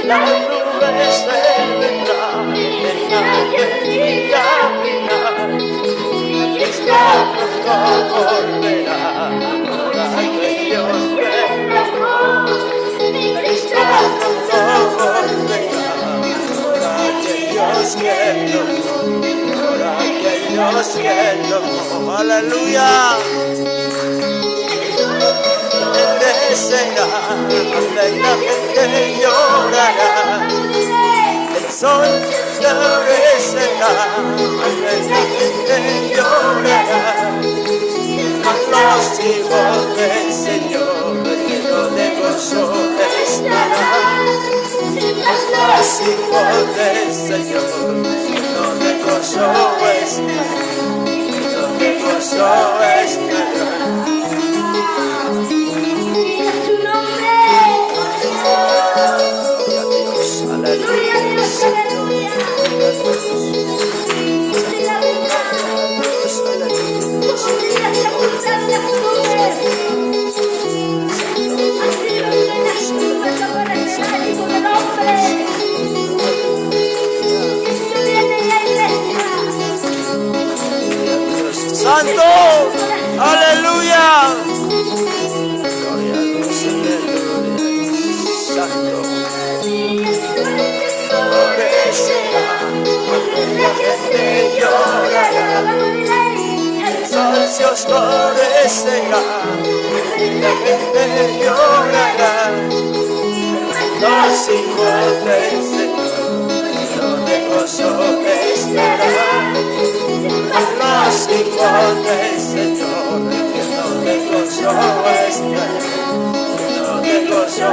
las nubes Él vendrá, en aquel día final. Cristo pronto volverá, por aquellos que lo aman. Cristo pronto volverá, por aquellos que lo aman, por aquellos que lo aman. Aleluya. Será, la gente llorará, el sol florecerá, la gente llorará, mas los hijos del Señor llenos de gozo estarán, mas los hijos del Señor llenos de gozo estarán, llenos de gozo estarán. Santo, aleluya. Gloria a Dios, aleluya. Santo. Florecerá, la gente llorará, el sol se oscurecerá, la gente llorará, los hijos del Señor llenos de gozo estarán, los hijos del Señor llenos de gozo estarán, llenos de gozo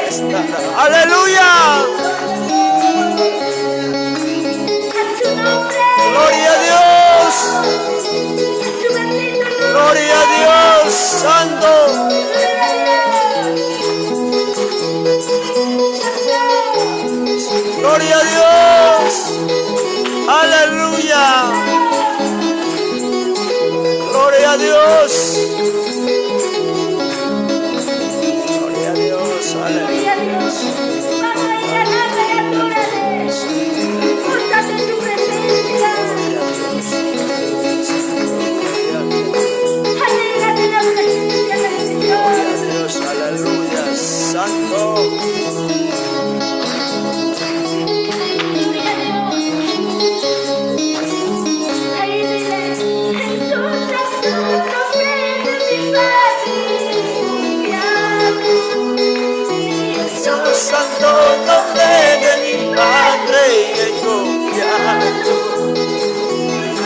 estarán. ¡Aleluya! Gloria a Dios, gloria a Dios, Santo. Gloria a Dios, aleluya. Gloria a Dios, gloria a Dios, aleluya. Santo nombre de mi Padre he confiado,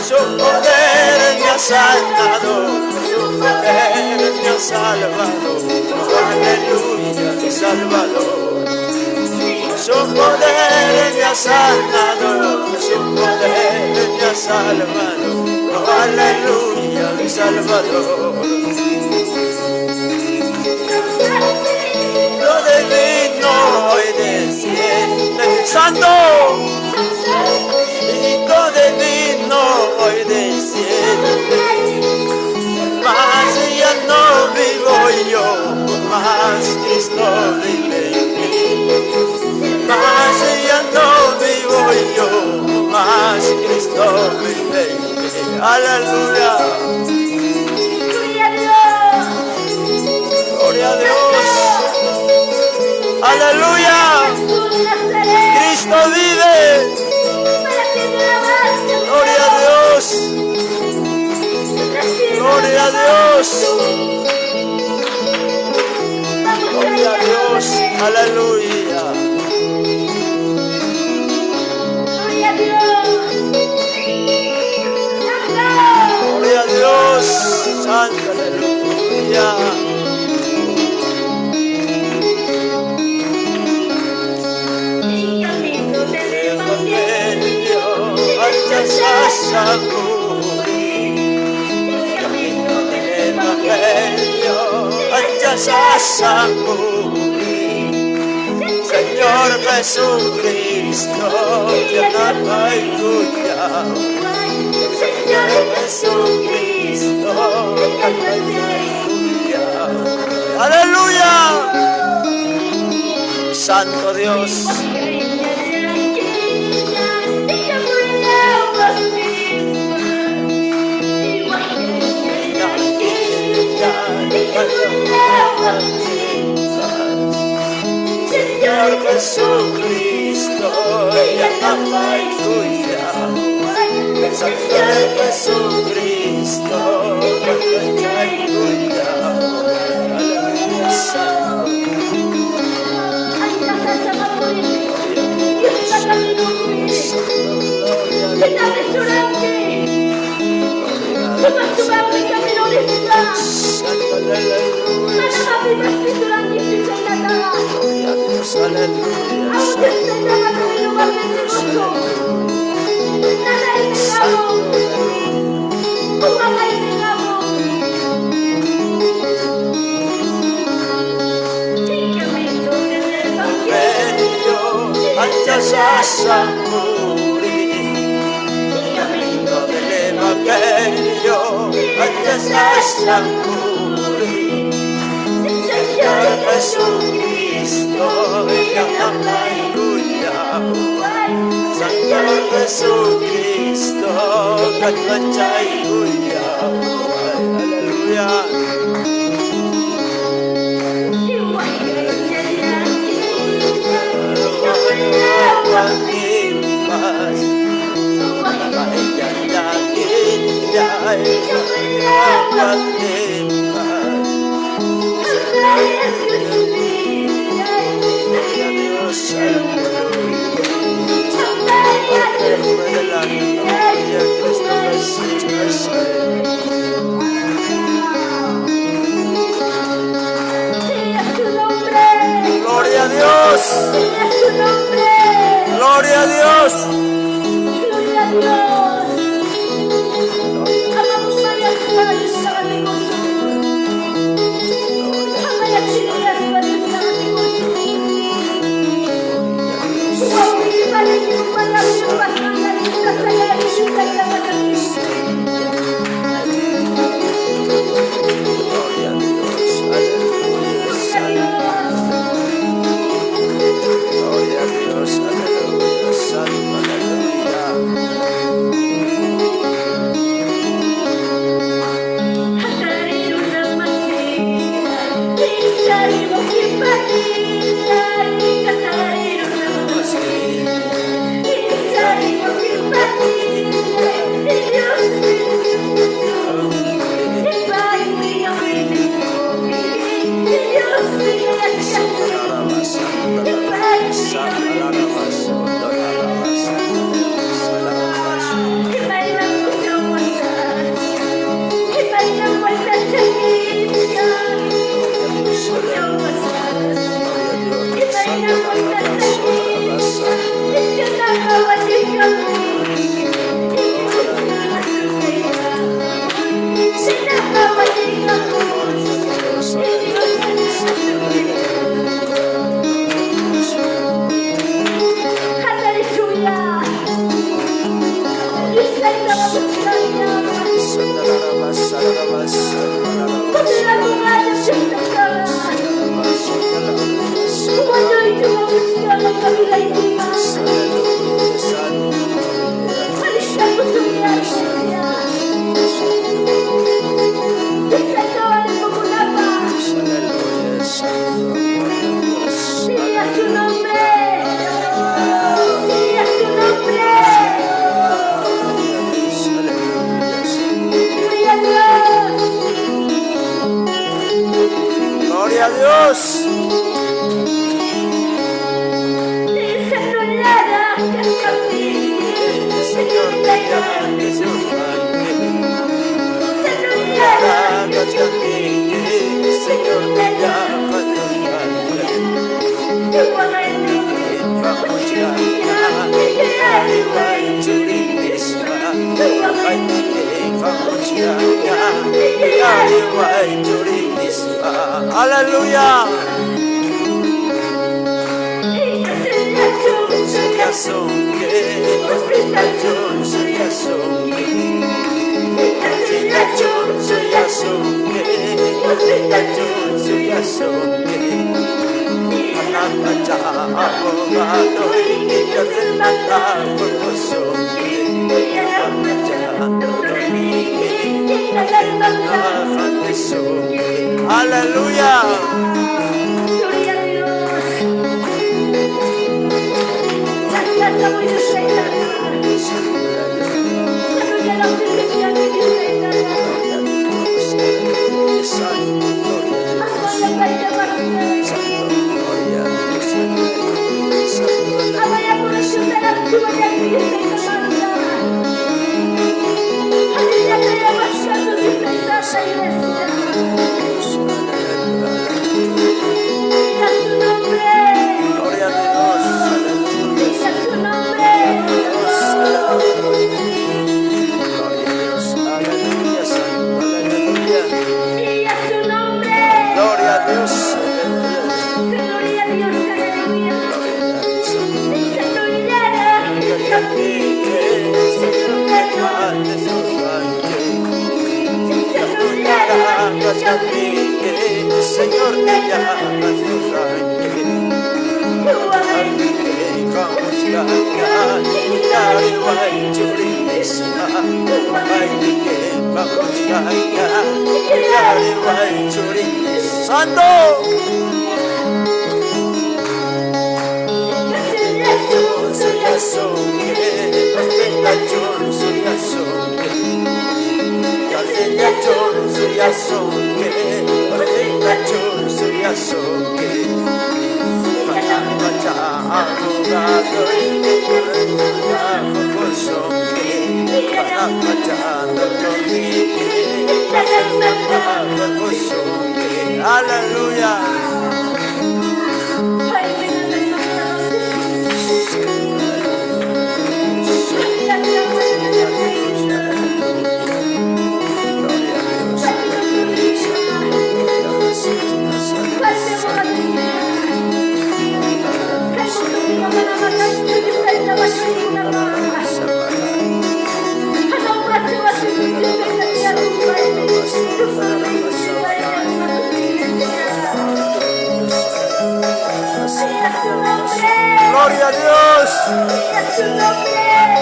su poder me ha sanado, su poder me ha salvado, aleluya, mi Salvador. Su poder me ha sanado, su poder me ha salvado, aleluya, mi Salvador. Lo divino hoy desciende, Santo, Hijo divino hoy desciende, mas ya no vivo yo, mas Cristo vive en mí, mas ya no vivo yo, mas Cristo vive en mí, aleluya. Gloria a Dios. Aleluya. Cristo vive. Gloria a Dios. Gloria a Dios. Gloria a Dios. Aleluya. Gloria a Dios. Santo, aleluya. Camino del Evangelio, Señor Jesucristo, aleluya. Señor Jesucristo, aleluya. Santo Dios. Señor Jesucristo, ya ama y cuida. Señor Jesucristo, ya ama y cuida. Aleluya, Santo. Camino del Evangelio, antes hasta morir. Señor Jesucristo, ya ama y cuida. Señor Jesucristo, ya y cuida. Aleluya. Gloria a Dios. Gloria a Dios. Gloria a Dios. Amamos María, tu Padre, sábate con su amor. Amaya, Chilia, tu Padre, sábate con su amor. Wow, mi Padre, que un Padre, mi Padre, la lista, saya, la lista, y la Padre, gloria a Dios. Aleluya, Santo. Gloria a Dios, aleluya, Santo, aleluya. Gloria a Dios. Señor, te llame, Señor, te llama, aleluya. Aleluya. Gloria a Dios. Cantando muy despeinada. Aleluya, la felicidad de Dios despeinada. Apoya, vaya, vaya. Vaya con el Señor de la tua de Dios despeinada. Aleluya, te llamas santo despeinada, iglesia. Diga su nombre. Gloria a Dios. Diga su nombre. Aleluya, santo, aleluya. Diga su nombre. Gloria a Dios. Gloria a Dios, aleluya. Dice gloria a Señor, te llamas Dios. Santo. Aleluya. Gloria a Dios.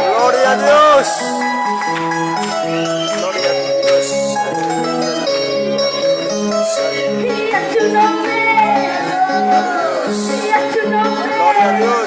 Gloria a Dios. Gloria a Dios. Gloria a Dios.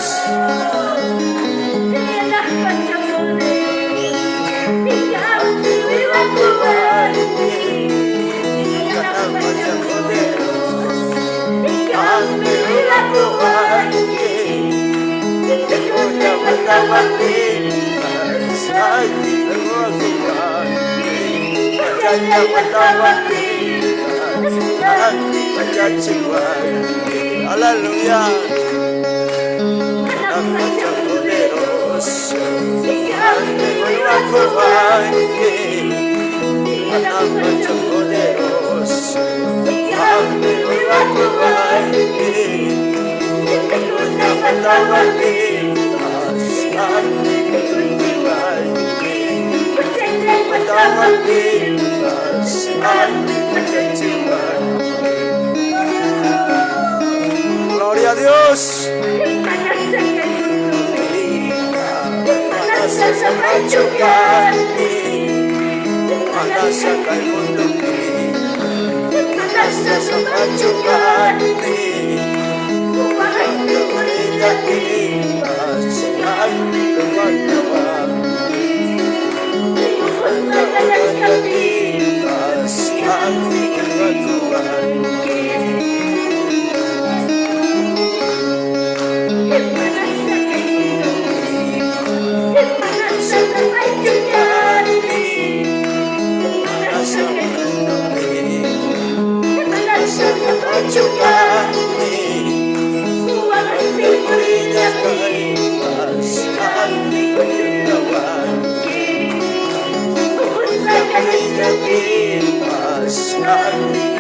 Aleluya. Gloria a Dios. Gloria